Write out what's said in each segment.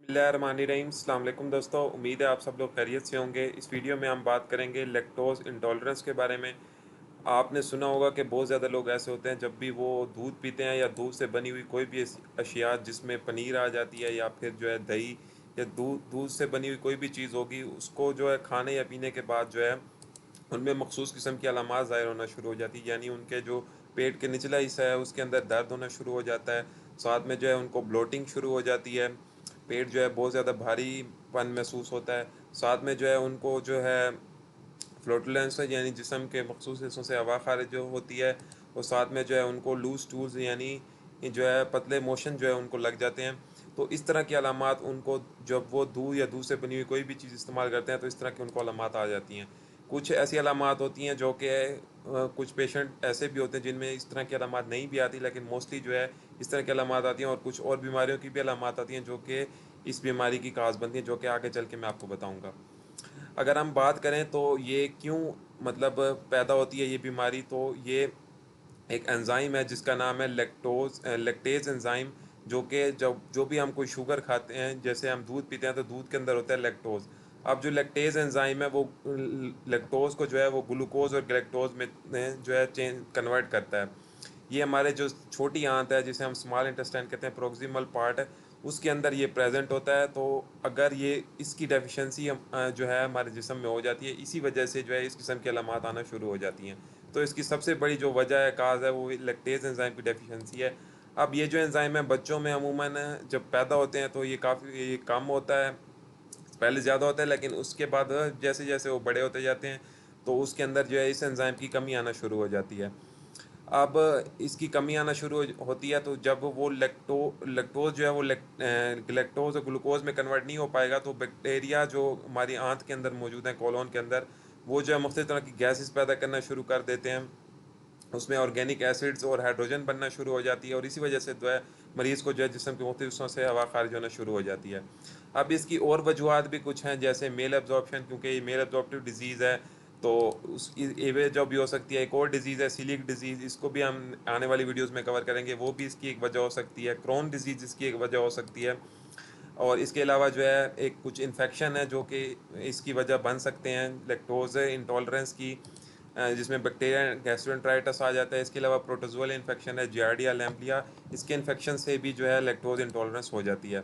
बिस्मिल्लाहिर्रहमानिर्रहीम। अस्सलाम वालेकुम दोस्तों, उम्मीद है आप सब लोग खैरियत से होंगे। इस वीडियो में हम बात करेंगे लैक्टोज़ इंटॉलरेंस के बारे में। आपने सुना होगा कि बहुत ज़्यादा लोग ऐसे होते हैं जब भी वो दूध पीते हैं या दूध से बनी हुई कोई भी अशिया जिसमें पनीर आ जाती है या फिर जो है दही या दूध दूध से बनी हुई कोई भी चीज़ होगी, उसको जो है खाने या पीने के बाद जो है उनमें मखसूस किस्म की अलामात ज़ाहिर होना शुरू हो जाती है। यानी उनके जो पेट के निचला हिस्सा है उसके अंदर दर्द होना शुरू हो जाता है। साथ में जो है उनको ब्लोटिंग शुरू हो जाती है। पेट जो है बहुत ज़्यादा भारीपन महसूस होता है। साथ में जो है उनको जो है फ्लोटुलेंस है, यानी जिस्म के मखसूस हिस्सों से हवा खारिज जो होती है। और साथ में जो है उनको लूज टूल्स यानी जो है पतले मोशन जो है उनको लग जाते हैं। तो इस तरह की अलामात उनको जब वो दूध या दूध से बनी हुई कोई भी चीज़ इस्तेमाल करते हैं तो इस तरह की उनको अलामात आ जाती हैं। कुछ ऐसी अलामात होती हैं जो कि कुछ पेशेंट ऐसे भी होते हैं जिनमें इस तरह की अलामात नहीं भी आती, लेकिन मोस्टली जो है इस तरह की अलामात आती हैं। और कुछ और बीमारियों की भी अलामात आती हैं जो कि इस बीमारी की काज बनती हैं, जो कि आगे चल के मैं आपको बताऊंगा। अगर हम बात करें तो ये क्यों मतलब पैदा होती है ये बीमारी, तो ये एक एंजाइम है जिसका नाम है लैक्टेज एंजाइम। जो कि जब जो भी हम कोई शुगर खाते हैं, जैसे हम दूध पीते हैं तो दूध के अंदर होता है लैक्टोज। अब जो लैक्टेज एंजाइम है वो लैक्टोज को जो है वो ग्लूकोज और गैलेक्टोज में जो है चेंज कन्वर्ट करता है। ये हमारे जो छोटी आंत है जिसे हम स्मॉल इंटेस्टाइन कहते हैं, प्रोक्सिमल पार्ट है, उसके अंदर ये प्रेजेंट होता है। तो अगर ये इसकी डेफिशिएंसी जो है हमारे जिस्म में हो जाती है, इसी वजह से जो है इस किस्म की अलामात आना शुरू हो जाती हैं। तो इसकी सबसे बड़ी जो वजह है, काज है, वो लैक्टेज एंजाइम की डेफिशिएंसी है। अब ये जो एंजाइम है बच्चों में अमूमन जब पैदा होते हैं तो ये काफ़ी कम होता है। पहले ज़्यादा होता है, लेकिन उसके बाद जैसे जैसे वो बड़े होते जाते हैं तो उसके अंदर जो है इस एंजाइम की कमी आना शुरू हो जाती है। अब इसकी कमी आना शुरू होती है तो जब वो लैक्टोज जो है वो लैक्टोज और ग्लूकोज में कन्वर्ट नहीं हो पाएगा तो बैक्टीरिया जो हमारी आंत के अंदर मौजूद है, कॉलोन के अंदर, वो जो है मुख्तलिफ तरह की गैसेस पैदा करना शुरू कर देते हैं। उसमें ऑर्गेनिक एसिड्स और हाइड्रोजन बनना शुरू हो जाती है और इसी वजह से जो है मरीज़ को जो है जिस्म के मुख्तलिफ हिस्सों से हवा खारिज होना शुरू हो जाती है। अब इसकी और वजूहत भी कुछ हैं, जैसे मेल एब्जॉर्प्शन, क्योंकि ये मेल एब्जॉर्प्टिव डिजीज़ है। तो उस एवे जो भी हो सकती है, एक और डिजीज़ है सीलिक डिजीज़, इसको भी हम आने वाली वीडियोस में कवर करेंगे, वो भी इसकी एक वजह हो सकती है। क्रोन डिजीज़ इसकी एक वजह हो सकती है। और इसके अलावा जो है एक कुछ इन्फेक्शन है जो कि इसकी वजह बन सकते हैं लैक्टोज इंटॉलरेंस की, जिसमें बैक्टीरिया गैस्ट्रोएंटेराइटिस आ जाता है। इसके अलावा प्रोटोजोअल इन्फेक्शन है, जियार्डिया लैम्ब्लिया, इसके इन्फेक्शन से भी जो है लैक्टोज इंटॉलरेंस हो जाती है।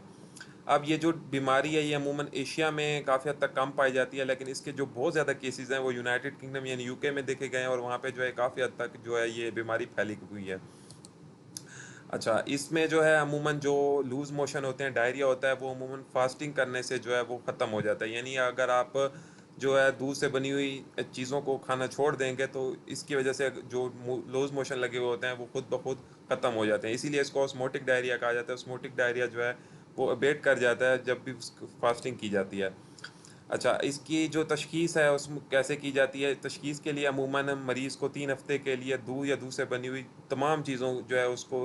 अब ये जो बीमारी है ये अमूमन एशिया में काफ़ी हद तक कम पाई जाती है, लेकिन इसके जो बहुत ज़्यादा केसेस हैं वो यूनाइटेड किंगडम यानी यूके में देखे गए हैं, और वहाँ पे जो है काफ़ी हद तक जो है ये बीमारी फैली हुई है। अच्छा, इसमें जो है अमूमन जो लूज़ मोशन होते हैं, डायरिया होता है, वो अमूमन फास्टिंग करने से जो है वो ख़त्म हो जाता है। यानी अगर आप जो है दूध से बनी हुई चीज़ों को खाना छोड़ देंगे तो इसकी वजह से जो लूज़ मोशन लगे हुए होते हैं वो खुद ब खुद ख़त्म हो जाते हैं। इसीलिए इसको ऑस्मोटिक डायरिया कहा जाता है। ऑस्मोटिक डायरिया जो है वो अबेट कर जाता है जब भी फास्टिंग की जाती है। अच्छा, इसकी जो तशख़ीस है उसमें कैसे की जाती है? तशख़ीस के लिए अमूमन मरीज़ को 3 हफ़्ते के लिए दूध या दूध से बनी हुई तमाम चीज़ों जो है उसको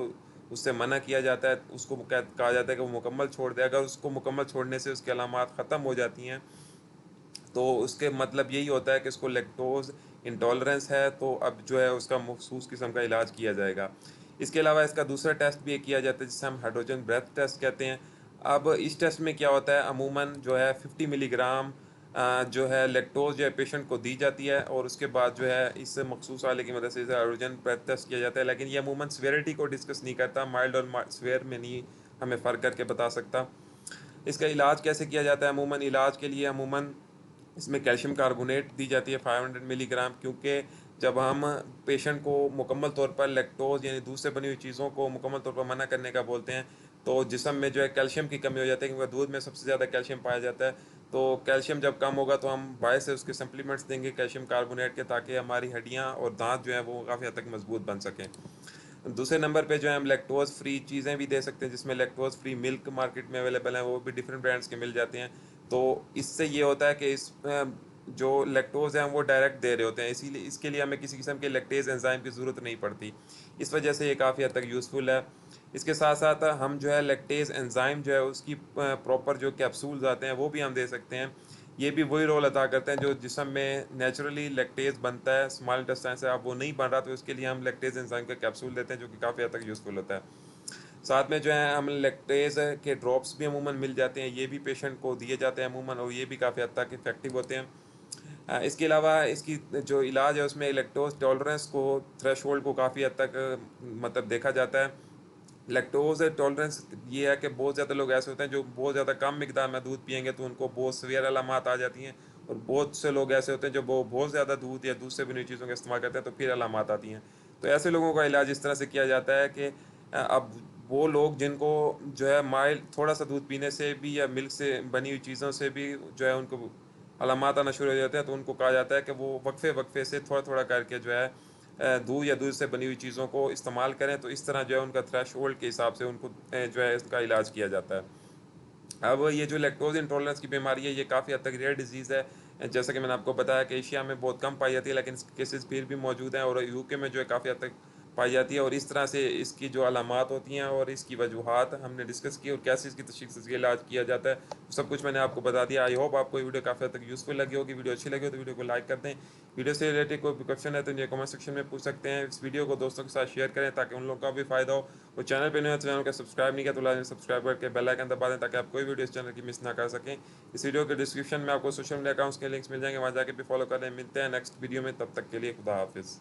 उससे मना किया जाता है। उसको कहा जाता है कि वो मुकम्मल छोड़ दे। अगर उसको मुकम्मल छोड़ने से उसकी अलामात ख़त्म हो जाती हैं तो उसके मतलब यही होता है कि इसको लैक्टोज़ इंटॉलरेंस है, तो अब जो है उसका मखसूस किस्म का इलाज किया जाएगा। इसके अलावा इसका दूसरा टेस्ट भी किया जाता है जिसे हम हाइड्रोजन ब्रेथ टेस्ट कहते हैं। अब इस टेस्ट में क्या होता है, अमूमन जो है 50 मिलीग्राम जो है लैक्टोज जो है पेशेंट को दी जाती है, और उसके बाद जो है इस मखसूस आले की मदद से इसे हाइड्रोजन ब्रेथ टेस्ट किया जाता है। लेकिन ये अमूमन सीवियरिटी को डिस्कस नहीं करता, माइल्ड और सीवियर में नहीं हमें फ़र्क करके बता सकता। इसका इलाज कैसे किया जाता है? अमूमन इलाज के लिए अमूमन इसमें कैल्शियम कार्बोनेट दी जाती है 500 मिलीग्राम, क्योंकि जब हम पेशेंट को मुकम्मल तौर पर लैक्टोज यानी दूध से बनी हुई चीज़ों को मुकम्मल तौर पर मना करने का बोलते हैं तो जिस्म में जो है कैल्शियम की कमी हो जाती है, क्योंकि दूध में सबसे ज़्यादा कैल्शियम पाया जाता है। तो कैल्शियम जब कम होगा तो हम बाहर से उसके सप्लीमेंट्स देंगे कैल्शियम कार्बोनेट के, ताकि हमारी हड्डियाँ और दांत जो है वो काफ़ी हद तक मजबूत बन सकें। दूसरे नंबर पे जो है हम लैक्टोज़ फ्री चीज़ें भी दे सकते हैं, जिसमें लैक्टोज़ फ्री मिल्क मार्केट में अवेलेबल हैं, वो भी डिफरेंट ब्रांड्स के मिल जाते हैं। तो इससे ये होता है कि इस जो लैक्टोज़ हैं वो डायरेक्ट दे रहे होते हैं, इसीलिए इसके लिए हमें किसी किस्म के लैक्टेज एंजाइम की ज़रूरत नहीं पड़ती। इस वजह से ये काफ़ी हद तक यूज़फुल है। इसके साथ साथ हम जो है लैक्टेज एंजाइम जो है उसकी प्रॉपर जो कैप्सूल्स आते हैं वो भी हम दे सकते हैं। ये भी वही रोल अदा करते हैं जो जिस्म में नेचुरली लैक्टेज बनता है स्मॉल इंटेस्टाइन से, अब वो नहीं बन रहा तो इसके लिए हम लैक्टेज एंजाइम का कैप्सूल देते हैं जो कि काफ़ी हद तक यूज़फुल होता है। साथ में जो है हम लैक्टेज के ड्रॉप्स भी अमूमन मिल जाते हैं, ये भी पेशेंट को दिए जाते हैं अमूमन, और ये भी काफ़ी हद तक इफेक्टिव होते हैं। इसके अलावा इसकी जो इलाज है उसमें लैक्टोज टॉलरेंस को, थ्रेशोल्ड को काफ़ी हद तक मतलब देखा जाता है। लैक्टोज टॉलरेंस ये है कि बहुत ज़्यादा लोग ऐसे होते हैं जो बहुत ज़्यादा कम मिकदार में दूध पियेंगे तो उनको बहुत सीवियर अलामात आ जाती हैं, और बहुत से लोग ऐसे होते हैं जो बहुत ज़्यादा दूध या दूध से बनी हुई चीज़ों का इस्तेमाल करते हैं तो फिर अलामात आती हैं। तो ऐसे लोगों का इलाज इस तरह से किया जाता है कि अब वो लोग जिनको जो है माइल्ड थोड़ा सा दूध पीने से भी या मिल्क से बनी हुई चीज़ों से भी जो है उनको अलामात आना शुरू हो जाते हैं, तो उनको कहा जाता है कि वो वक्फे वक्फे से थोड़ा थोड़ा करके जो है दूध या दूध से बनी हुई चीज़ों को इस्तेमाल करें, तो इस तरह जो है उनका थ्रेशोल्ड के हिसाब से उनको जो है इसका इलाज किया जाता है। अब ये जो लैक्टोज इंटॉलरेंस की बीमारी है ये काफ़ी हद तक रेयर डिजीज़ है, जैसा कि मैंने आपको बताया कि एशिया में बहुत कम पाई जाती है, लेकिन केसेस फिर भी मौजूद हैं, और यूके में जो है काफ़ी हद तक पाई जाती है। और इस तरह से इसकी जो अलामात होती हैं और इसकी वजूहात हमने डिस्कस की, और कैसे इसकी तशख़ीस इसका इलाज किया जाता है, सब कुछ मैंने आपको बता दिया। आई होप आपको ये वीडियो काफ़ी हद तक यूज़फुल लगी होगी। वीडियो अच्छी लगी हो तो वीडियो को लाइक कर दें। वीडियो से रिलेटेड कोई भी क्वेश्चन है तो मुझे कमेंट सेक्शन में पूछ सकते हैं। इस वीडियो को दोस्तों के साथ शेयर करें ताकि उन लोगों का भी फ़ायदा हो। और चैनल पे नए हो तो चैनल को सब्सक्राइब नहीं किया तो लाजमी सब्सक्राइब करके बेल आइकन दबा दें ताकि आप कोई वीडियो इस चैनल की मिस ना कर सकें। इस वीडियो के डिस्क्रिप्शन में आपको सोशल मीडिया अकाउंट्स के लिंक्स मिल जाएंगे, वहाँ जाके भी फॉलो करें। मिलते हैं नेक्स्ट वीडियो में, तब तक के लिए खुदा हाफिज़।